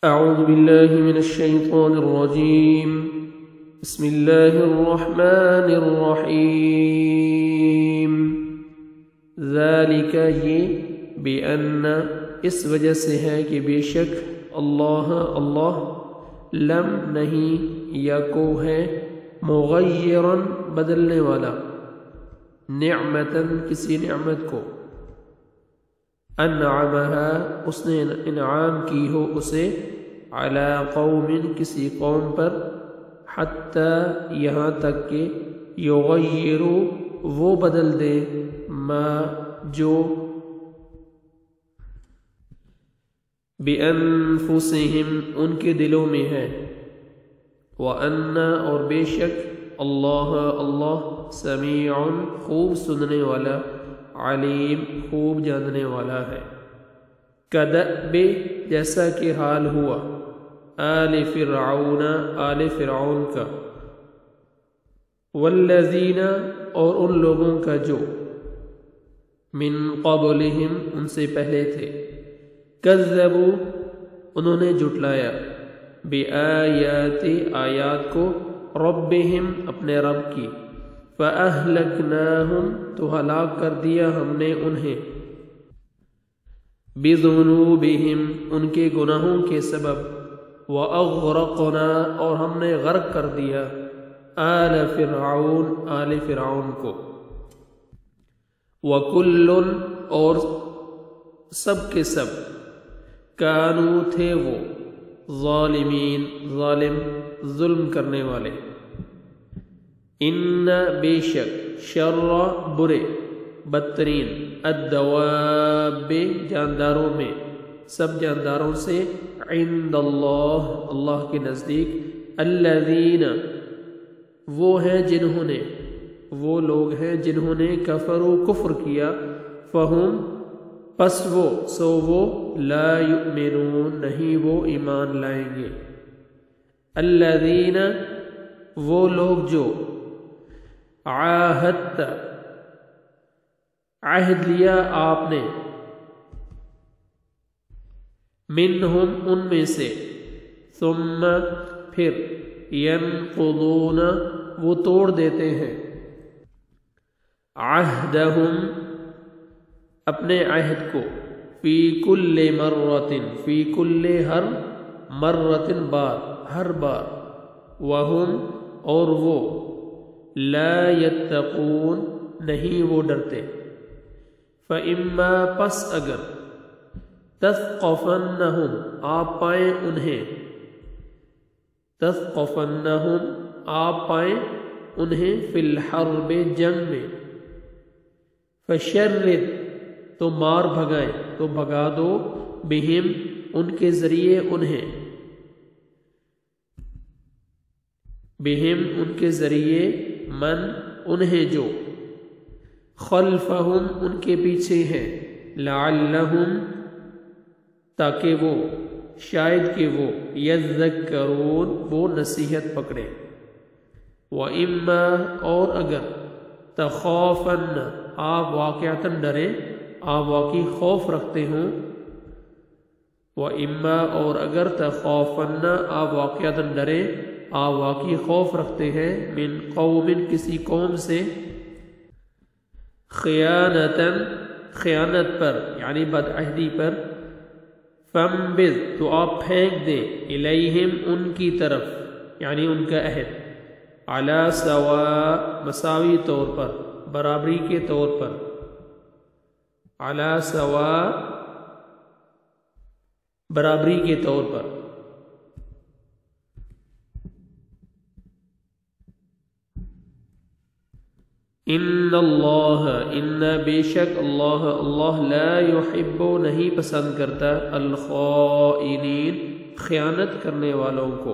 أعوذ بالله من الشيطان الرجيم بسم الله الرحمن الرحيم ذلك یہ بأن اس وجہ سے ہے کہ بے شک اللہ لم نہیں یا کو ہے مغیرن بدلنے والا نعمتن کسی نعمت کو انعمها اس نے انعام کی ہو اسے علی قوم کسی قوم پر حتی یہاں تک کہ یغیروا وہ بدل دے ما جو بانفسہم ان کے دلوں میں ہے وان اور بے شک اللہ سمیع خوب سننے والا علیم خوب جاننے والا ہے کدأب جیسا کہ حال ہوا آل فرعون کا والذین اور ان لوگوں کا جو من قبلہم ان سے پہلے تھے کذبوا انہوں نے جھٹلایا بآیات آیات کو ربہم اپنے رب کی فَأَهْلَكْنَاهُمْ تو ہلاک کر دیا ہم نے انہیں بِذُنُوبِهِمْ ان کے گناہوں کے سبب وَأَغْرَقْنَا اور ہم نے غرق کر دیا آل فرعون کو وَكُلٌّ اور سب کے سب کانو تھے وہ ظالمین ظلم کرنے والے ان بے شک شر برے بدترین الدواب جانداروں میں سب جانداروں سے عند اللہ کے نزدیک الذین وہ لوگ ہیں جنہوں نے کفروا کفر کیا فہم پس وہ لا یؤمنون نہیں وہ ایمان لائیں گے الذین وہ لوگ جو عاہدت عہد لیا آپ نے منہم ان میں سے ثم پھر ینقضون وہ توڑ دیتے ہیں عہدہم اپنے عہد کو فی کل ہر مرۃ ہر بار وہم اور وہ لا یتقون نہیں وہ ڈرتے فإما پس اگر تثقفنہم آپ پائیں انہیں فی الحرب جنگ میں فشرد تو مار بھگائیں تو بھگا دو بہم ان کے ذریعے من انہیں جو خلفہم ان کے پیچھے ہیں لعلہم تاکہ وہ شاید کہ وہ یذکرون وہ نصیحت پکڑے وَإِمَّا اور اگر تخافن آپ واقعتاً ڈریں آپ واقعی خوف رکھتے ہوں وَإِمَّا اور اگر تخافن آپ واقعتاً ڈریں آپ واقعی خوف رکھتے ہیں من قوم کسی قوم سے خیانت پر یعنی بدعہدی پر فَانبِذْ تو آپ پھینک دیں الیہم ان کی طرف یعنی ان کا عہد علی سواء مساوی طور پر برابری کے طور پر علی سواء برابری کے طور پر ان بے شک اللہ لا یحب نہیں پسند کرتا الخائنین خیانت کرنے والوں کو